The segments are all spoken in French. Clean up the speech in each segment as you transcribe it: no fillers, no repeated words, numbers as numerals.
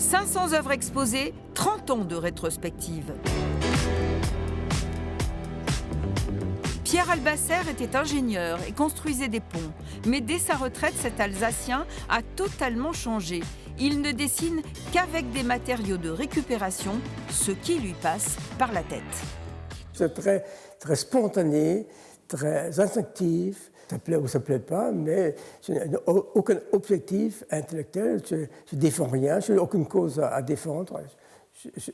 500 œuvres exposées, 30 ans de rétrospective. Pierre Albasser était ingénieur et construisait des ponts. Mais dès sa retraite, cet Alsacien a totalement changé. Il ne dessine qu'avec des matériaux de récupération, ce qui lui passe par la tête. C'est très spontané, très instinctif. Ça plaît ou ça ne plaît pas, mais je n'ai aucun objectif intellectuel. Je ne défends rien, je n'ai aucune cause à défendre.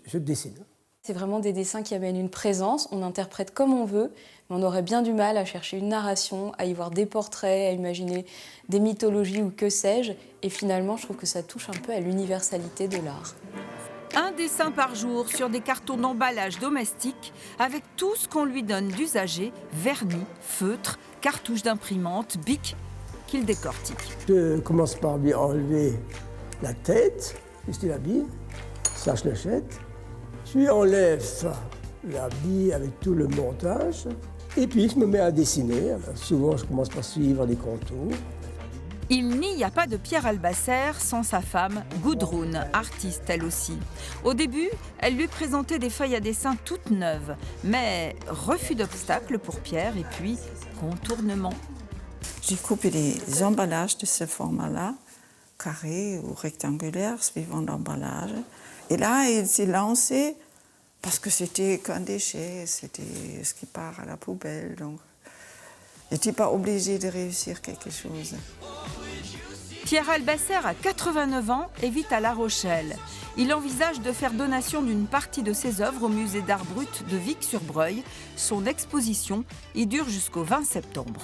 Je dessine. C'est vraiment des dessins qui amènent une présence, on interprète comme on veut, mais on aurait bien du mal à chercher une narration, à y voir des portraits, à imaginer des mythologies ou que sais-je. Et finalement, je trouve que ça touche un peu à l'universalité de l'art. Un dessin par jour sur des cartons d'emballage domestique avec tout ce qu'on lui donne d'usager, vernis, feutre, cartouches d'imprimante, bic, qu'il décortique. Je commence par lui enlever la tête, juste la bille, ça je l'achète. Je lui enlève la bille avec tout le montage et puis je me mets à dessiner. Souvent je commence par suivre les contours. Il n'y a pas de Pierre Albasser sans sa femme, Gudrun, artiste elle aussi. Au début, elle lui présentait des feuilles à dessin toutes neuves, mais refus d'obstacle pour Pierre et puis contournement. J'ai coupé les emballages de ce format-là, carré ou rectangulaire, suivant l'emballage. Et là, il s'est lancé parce que c'était qu'un déchet, c'était ce qui part à la poubelle. Donc, il n'était pas obligé de réussir quelque chose. Pierre Albasser a 89 ans et vit à La Rochelle. Il envisage de faire donation d'une partie de ses œuvres au musée d'art brut de Vic-sur-Breuil. Son exposition y dure jusqu'au 20 septembre.